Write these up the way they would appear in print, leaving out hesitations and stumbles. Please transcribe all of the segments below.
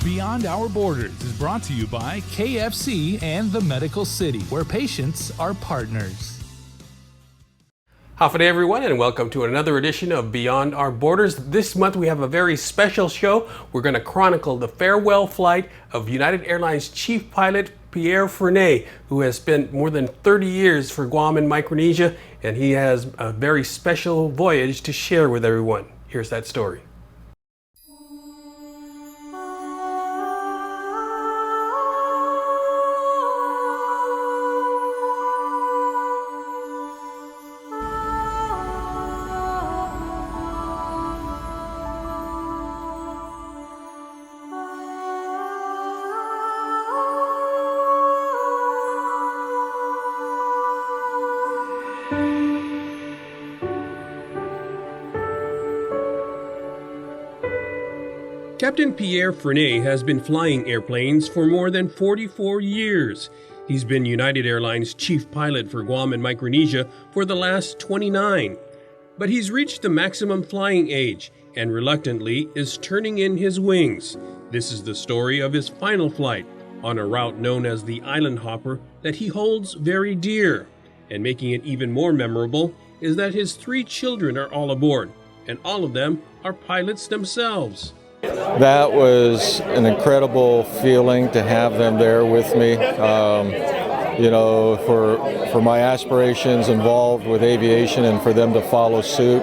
Beyond Our Borders is brought to you by KFC and the Medical City, where patients are partners. Half a day, everyone, and welcome to another edition of Beyond Our Borders. This month we have a very special show. We're going to chronicle the farewell flight of United Airlines Chief Pilot Pierre Frenay, who has spent more than 30 years for Guam and Micronesia, and he has a very special voyage to share with everyone. Here's that story. Captain Pierre Frenay has been flying airplanes for more than 44 years. He's been United Airlines Chief Pilot for Guam and Micronesia for the last 29. But he's reached the maximum flying age and reluctantly is turning in his wings. This is the story of his final flight on a route known as the Island Hopper that he holds very dear. And making it even more memorable is that his 3 children are all aboard, and all of them are pilots themselves. That was an incredible feeling to have them there with me. For my aspirations involved with aviation and for them to follow suit,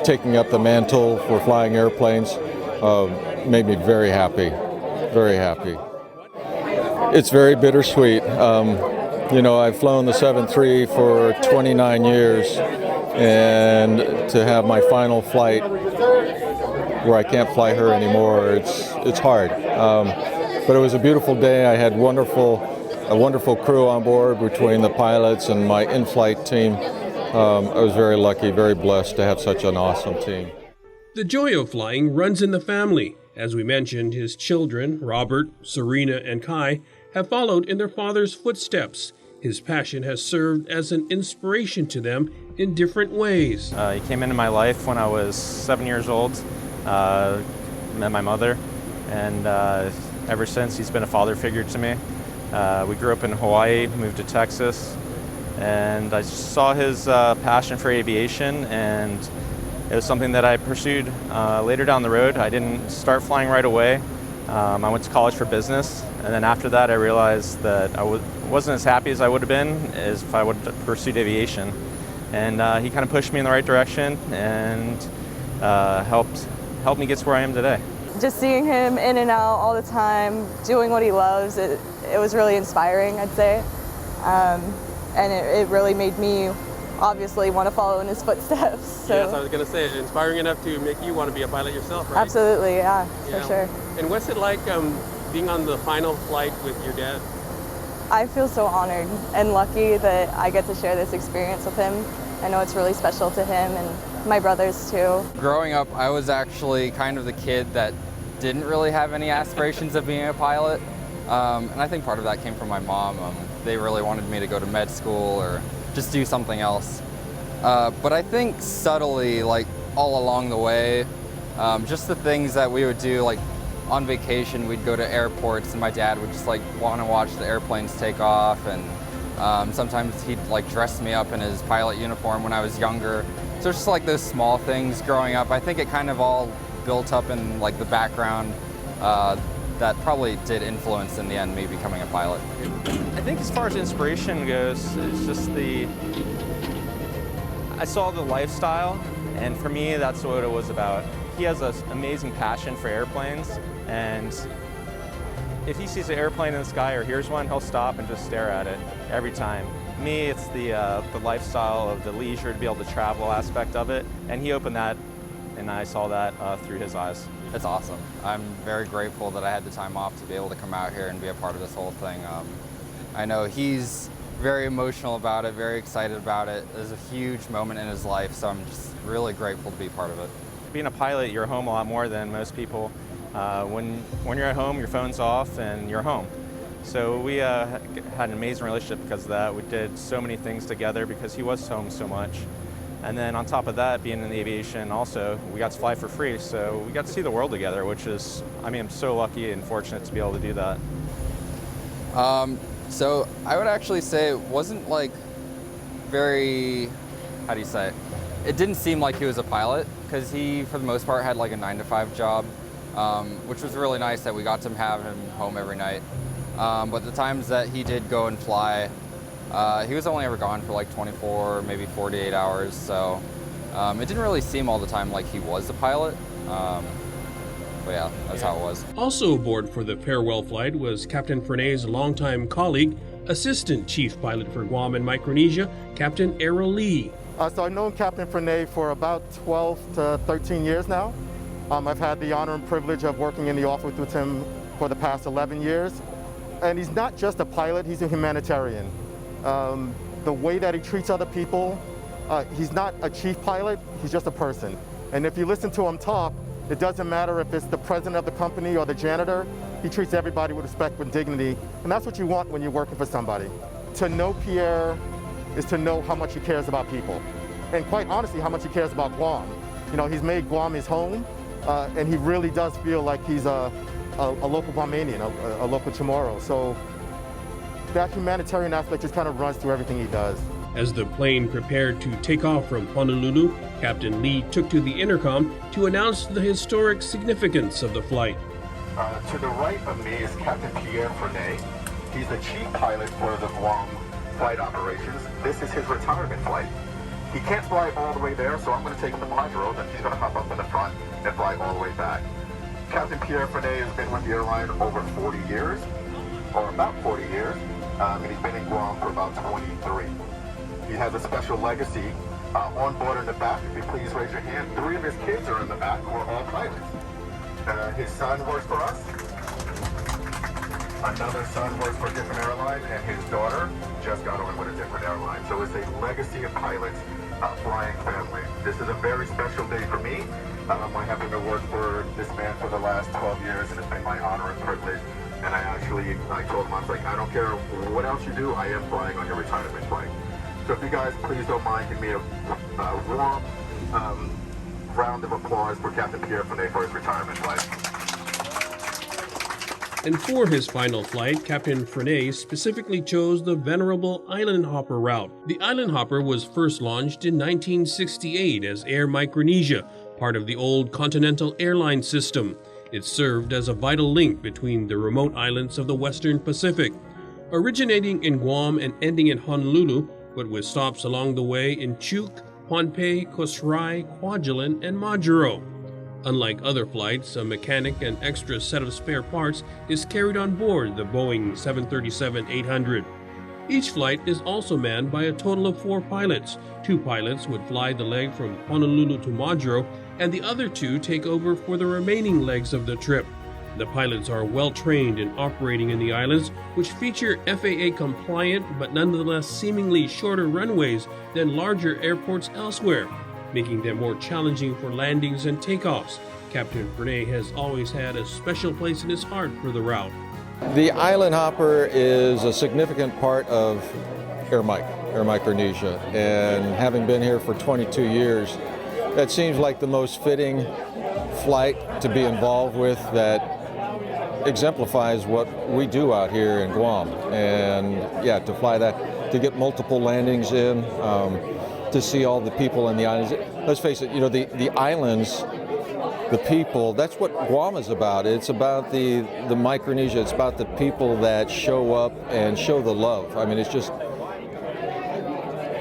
taking up the mantle for flying airplanes, made me very happy, very happy. It's very bittersweet. I've flown the 737 for 29 years, and to have my final flight where I can't fly her anymore, it's hard. But it was a beautiful day. I had a wonderful crew on board between the pilots and my in-flight team. I was very lucky, very blessed to have such an awesome team. The joy of flying runs in the family. As we mentioned, his children, Robert, Serena, and Kai, have followed in their father's footsteps. His passion has served as an inspiration to them in different ways. He came into my life when I was 7 years old. Met my mother, and ever since he's been a father figure to me. We grew up in Hawaii, moved to Texas, and I saw his passion for aviation, and it was something that I pursued later down the road. I didn't start flying right away. I went to college for business, and then after that I realized that I wasn't as happy as I would have been as if I would have pursued aviation. And he kind of pushed me in the right direction and helped me get to where I am today. Just seeing him in and out all the time, doing what he loves, it was really inspiring, I'd say. And it really made me obviously want to follow in his footsteps. So. Yes, I was going to say, inspiring enough to make you want to be a pilot yourself, right? Absolutely, yeah, for sure. And what's it like being on the final flight with your dad? I feel so honored and lucky that I get to share this experience with him. I know it's really special to him and my brothers too. Growing up, I was actually kind of the kid that didn't really have any aspirations of being a pilot. And I think part of that came from my mom. They really wanted me to go to med school or just do something else. But I think subtly, like all along the way, just the things that we would do, like on vacation, we'd go to airports and my dad would just like want to watch the airplanes take off, and sometimes he'd like dress me up in his pilot uniform when I was younger. So it's just like those small things growing up. I think it kind of all built up in like the background that probably did influence in the end me becoming a pilot. I think as far as inspiration goes, it's just I saw the lifestyle, and for me that's what it was about. He has an amazing passion for airplanes, and if he sees an airplane in the sky or hears one, he'll stop and just stare at it every time. Me, it's the lifestyle of the leisure to be able to travel aspect of it, and he opened that, and I saw that through his eyes. It's awesome. I'm very grateful that I had the time off to be able to come out here and be a part of this whole thing. I know he's very emotional about it, very excited about it. It was a huge moment in his life, so I'm just really grateful to be part of it. Being a pilot, you're home a lot more than most people. When you're at home, your phone's off and you're home. So we had an amazing relationship because of that. We did so many things together because he was home so much. And then on top of that, being in the aviation also, we got to fly for free. So we got to see the world together, which is, I mean, I'm so lucky and fortunate to be able to do that. So I would actually say it wasn't like very, how do you say it? It didn't seem like he was a pilot because he, for the most part, had like a 9-to-5 job, which was really nice that we got to have him home every night. But the times that he did go and fly, he was only ever gone for like 24, maybe 48 hours. So it didn't really seem all the time like he was a pilot. But yeah, that's how it was. Also aboard for the farewell flight was Captain Frenay's longtime colleague, Assistant Chief Pilot for Guam and Micronesia, Captain Errol Lee. So I've known Captain Frenay for about 12 to 13 years now. I've had the honor and privilege of working in the office with him for the past 11 years. And he's not just a pilot, he's a humanitarian. The way that he treats other people, he's not a chief pilot, he's just a person. And if you listen to him talk, it doesn't matter if it's the president of the company or the janitor, he treats everybody with respect and dignity. And that's what you want when you're working for somebody. To know Pierre is to know how much he cares about people. And quite honestly, how much he cares about Guam. You know, he's made Guam his home, and he really does feel like he's a local Guamanian, a local Chamorro. So that humanitarian aspect just kind of runs through everything he does. As the plane prepared to take off from Honolulu, Captain Lee took to the intercom to announce the historic significance of the flight. To the right of me is Captain Pierre Frenay. He's the chief pilot for the Guam flight operations. This is his retirement flight. He can't fly all the way there, so I'm going to take him to Padre, then he's going to hop up in the front and fly all the way back. Captain Pierre Frenay has been with the airline over 40 years, or about 40 years, and he's been in Guam for about 23. He has a special legacy. On board in the back, if you please raise your hand, 3 of his kids are in the back who are all pilots. His son works for us. Another son works for a different airline, and his daughter just got on with a different airline. So it's a legacy of pilots, flying family. This is a very special day for me. I happen to work for this man for the last 12 years, and it's been my honor and privilege. And I told him, I was like, I don't care what else you do, I am flying on your retirement flight. So if you guys please don't mind, give me a warm round of applause for Captain Pierre Frenay for his retirement flight. And for his final flight, Captain Frenay specifically chose the venerable Island Hopper route. The Island Hopper was first launched in 1968 as Air Micronesia, part of the old Continental Airlines system. It served as a vital link between the remote islands of the Western Pacific. Originating in Guam and ending in Honolulu, but with stops along the way in Chuuk, Pohnpei, Kosrae, Kwajalein, and Majuro. Unlike other flights, a mechanic and extra set of spare parts is carried on board the Boeing 737-800. Each flight is also manned by a total of 4 pilots. 2 pilots would fly the leg from Honolulu to Majuro, and the other 2 take over for the remaining legs of the trip. The pilots are well trained in operating in the islands, which feature FAA-compliant but nonetheless seemingly shorter runways than larger airports elsewhere, making them more challenging for landings and takeoffs. Captain Frenay has always had a special place in his heart for the route. The Island Hopper is a significant part of Air Micronesia, and having been here for 22 years, that seems like the most fitting flight to be involved with that exemplifies what we do out here in Guam. And yeah, to fly that, to get multiple landings in, to see all the people in the islands. Let's face it, you know, the islands, the people, that's what Guam is about. It's about the Micronesia. It's about the people that show up and show the love. I mean, it's just,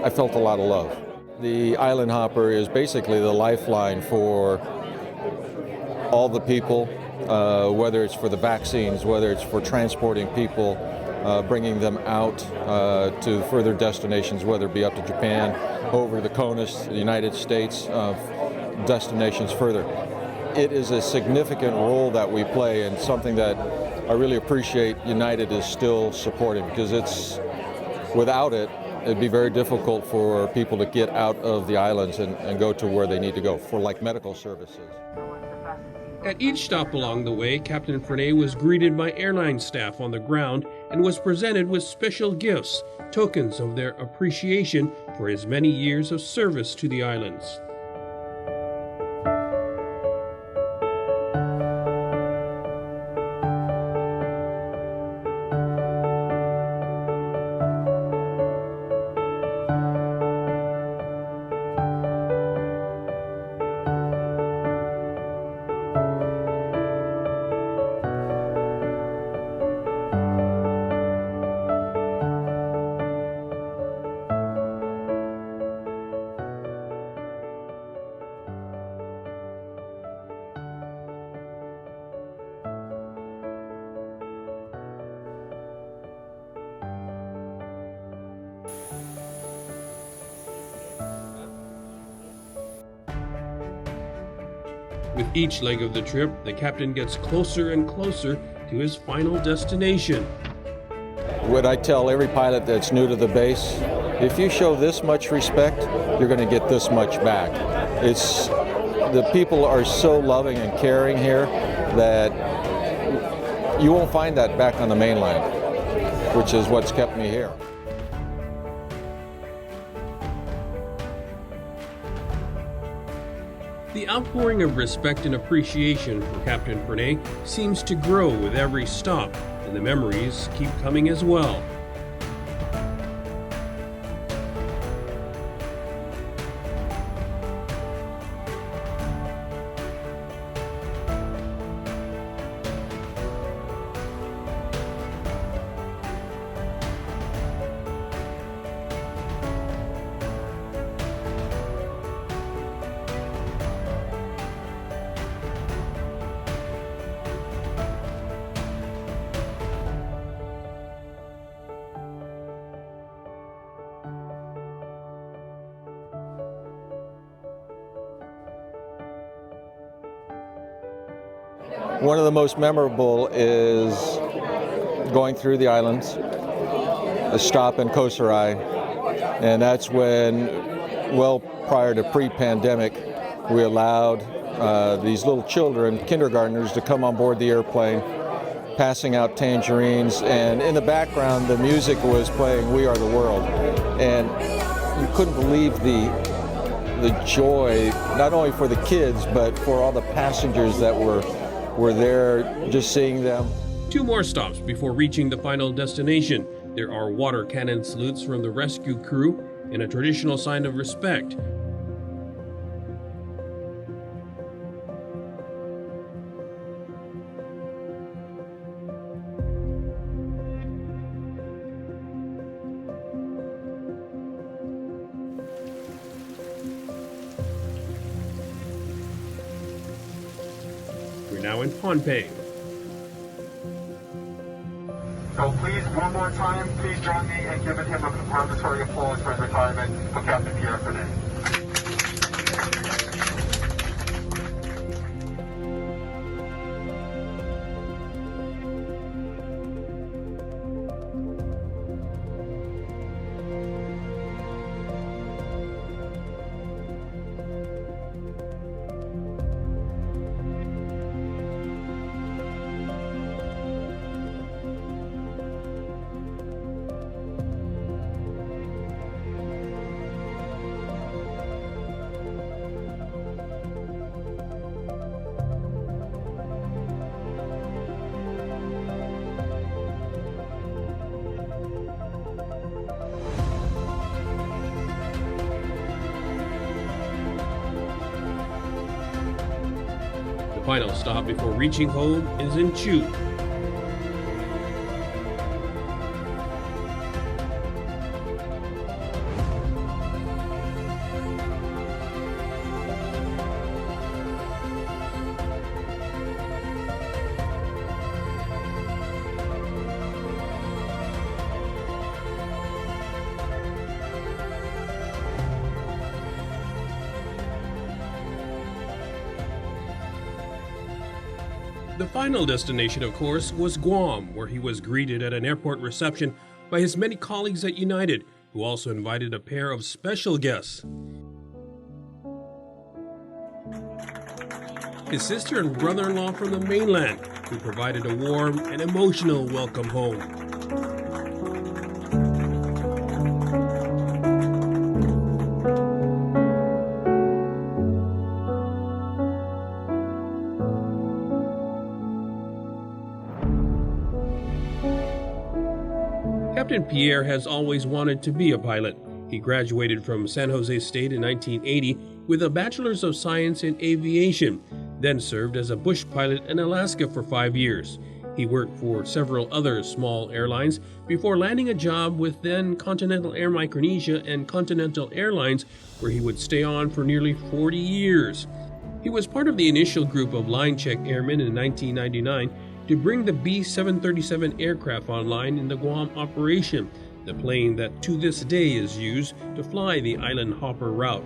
I felt a lot of love. The Island Hopper is basically the lifeline for all the people, whether it's for the vaccines, whether it's for transporting people, bringing them out to further destinations, whether it be up to Japan, over the CONUS, the United States, destinations further. It is a significant role that we play, and something that I really appreciate United is still supporting, because it's, without it, it'd be very difficult for people to get out of the islands and go to where they need to go for like medical services. At each stop along the way, Captain Frenay was greeted by airline staff on the ground and was presented with special gifts, tokens of their appreciation for his many years of service to the islands. With each leg of the trip, the captain gets closer and closer to his final destination. What I tell every pilot that's new to the base, if you show this much respect, you're going to get this much back. The people are so loving and caring here that you won't find that back on the mainland, which is what's kept me here. The outpouring of respect and appreciation for Captain Frenay seems to grow with every stop, and the memories keep coming as well. One of the most memorable is going through the islands, a stop in Koh Sarai, and that's when, well prior to pre-pandemic, we allowed these little children, kindergartners, to come on board the airplane, passing out tangerines, and in the background the music was playing "We Are the World," and you couldn't believe the joy, not only for the kids, but for all the passengers that were there, just seeing them. 2 more stops before reaching the final destination. There are water cannon salutes from the rescue crew and a traditional sign of respect. We're now in Pohnpei. So please, one more time, please join me in giving him a congratulatory applause for his retirement for Captain Pierre Frenay. The final stop before reaching home is in Chu. The final destination, of course, was Guam, where he was greeted at an airport reception by his many colleagues at United, who also invited a pair of special guests. His sister and brother-in-law from the mainland, who provided a warm and emotional welcome home. Captain Pierre has always wanted to be a pilot. He graduated from San Jose State in 1980 with a Bachelor's of Science in Aviation, then served as a bush pilot in Alaska for 5 years. He worked for several other small airlines before landing a job with then Continental Air Micronesia and Continental Airlines, where he would stay on for nearly 40 years. He was part of the initial group of line check airmen in 1999 to bring the B-737 aircraft online in the Guam operation, the plane that to this day is used to fly the island hopper route.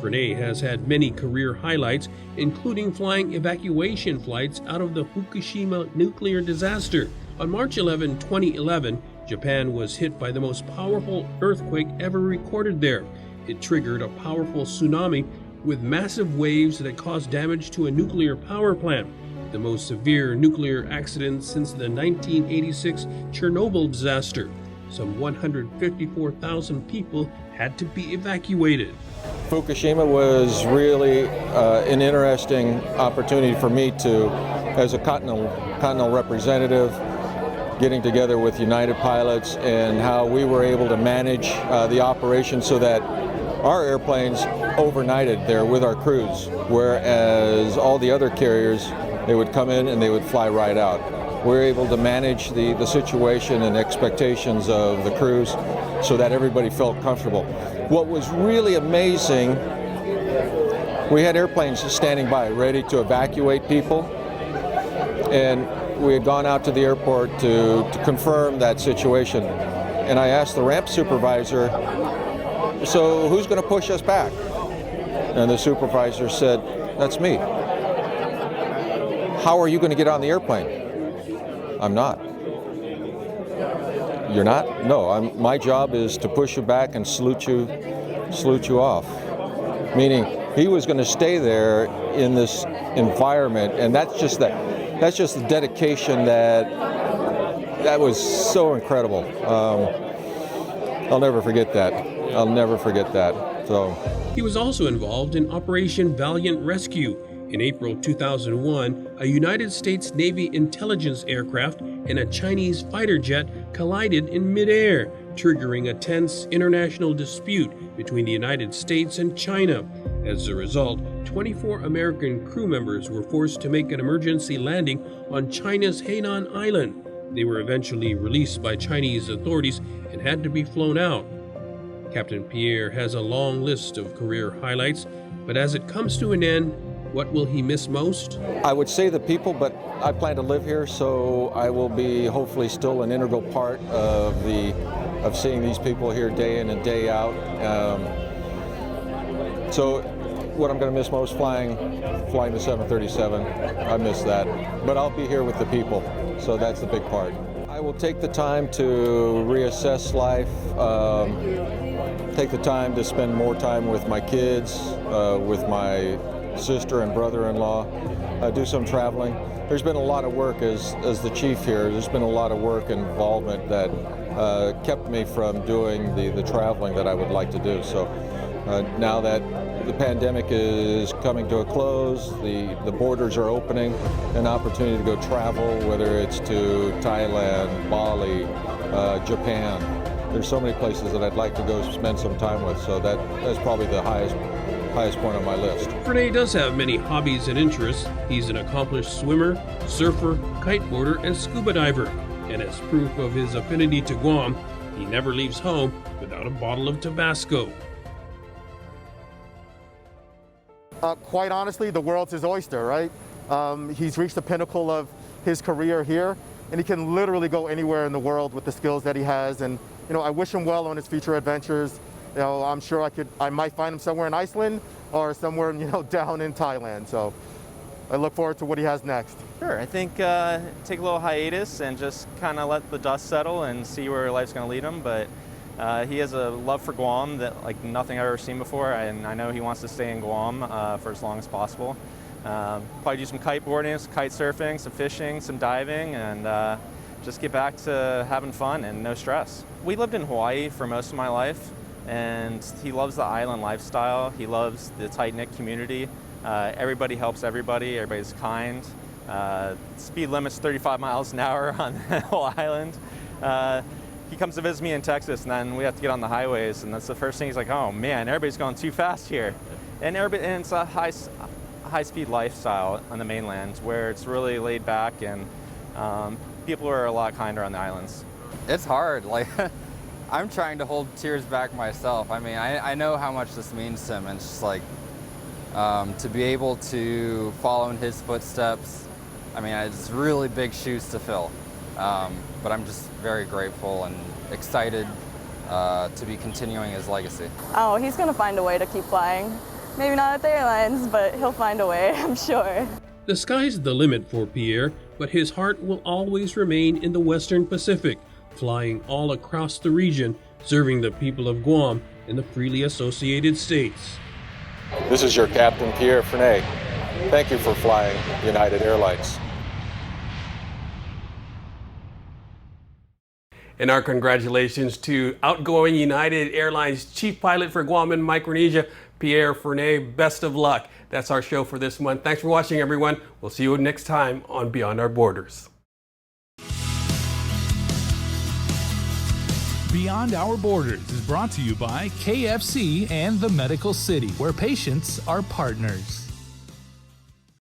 Frenay has had many career highlights, including flying evacuation flights out of the Fukushima nuclear disaster. On March 11, 2011, Japan was hit by the most powerful earthquake ever recorded there. It triggered a powerful tsunami with massive waves that caused damage to a nuclear power plant, the most severe nuclear accident since the 1986 Chernobyl disaster. Some 154,000 people had to be evacuated. Fukushima was really an interesting opportunity for me to, as a continental representative, getting together with United pilots and how we were able to manage the operation so that our airplanes overnighted there with our crews, whereas all the other carriers, they would come in and they would fly right out. We're able to manage the situation and expectations of the crews so that everybody felt comfortable. What was really amazing, we had airplanes standing by ready to evacuate people, and we had gone out to the airport to confirm that situation. And I asked the ramp supervisor, so who's going to push us back? And the supervisor said, that's me. How are you going to get on the airplane? I'm not. You're not? No, my job is to push you back and salute you off. Meaning he was going to stay there in this environment, and that's just the dedication that was so incredible. I'll never forget that. I'll never forget that. So he was also involved in Operation Valiant Rescue. In April 2001, a United States Navy intelligence aircraft and a Chinese fighter jet collided in midair, triggering a tense international dispute between the United States and China. As a result, 24 American crew members were forced to make an emergency landing on China's Hainan Island. They were eventually released by Chinese authorities and had to be flown out. Captain Pierre has a long list of career highlights, but as it comes to an end, what will he miss most? I would say the people, but I plan to live here, so I will be hopefully still an integral part of seeing these people here day in and day out. So what I'm going to miss most, flying the 737. I miss that. But I'll be here with the people, so that's the big part. I will take the time to reassess life, take the time to spend more time with my kids, with my sister and brother-in-law, do some traveling. There's been a lot of work as the chief here. There's been a lot of work and involvement that kept me from doing the traveling that I would like to do. So now that the pandemic is coming to a close, the borders are opening, an opportunity to go travel, whether it's to Thailand, Bali, Japan. There's so many places that I'd like to go spend some time with, so that's probably the highest point on my list. Frenay does have many hobbies and interests. He's an accomplished swimmer, surfer, kiteboarder, and scuba diver. And as proof of his affinity to Guam, he never leaves home without a bottle of Tabasco. Quite honestly, the world's his oyster, right? He's reached the pinnacle of his career here, and he can literally go anywhere in the world with the skills that he has. And I wish him well on his future adventures. I'm sure I might find him somewhere in Iceland or somewhere, down in Thailand. So I look forward to what he has next. Sure, I think take a little hiatus and just kind of let the dust settle and see where life's going to lead him. But He has a love for Guam that like nothing I've ever seen before, and I know he wants to stay in Guam for as long as possible. Probably do some kiteboarding, some kite surfing, some fishing, some diving, and just get back to having fun and no stress. We lived in Hawaii for most of my life, and he loves the island lifestyle. He loves the tight-knit community. Everybody helps everybody. Everybody's kind. Speed limit's 35 miles an hour on the whole island. He comes to visit me in Texas, and then we have to get on the highways, and that's the first thing he's like, oh man, everybody's going too fast here. And it's a high-speed lifestyle on the mainland where it's really laid back, and people are a lot kinder on the islands. It's hard. Like, I'm trying to hold tears back myself. I mean, I know how much this means to him, and it's just like, to be able to follow in his footsteps, I mean, it's really big shoes to fill. But I'm just very grateful and excited to be continuing his legacy. Oh, he's going to find a way to keep flying. Maybe not at the airlines, but he'll find a way, I'm sure. The sky's the limit for Pierre, but his heart will always remain in the Western Pacific, flying all across the region, serving the people of Guam and the freely associated states. This is your Captain Pierre Frenay. Thank you for flying United Airlines. And our congratulations to outgoing United Airlines Chief Pilot for Guam and Micronesia, Pierre Frenay. Best of luck. That's our show for this month. Thanks for watching, everyone. We'll see you next time on Beyond Our Borders. Beyond Our Borders is brought to you by KFC and the Medical City, where patients are partners.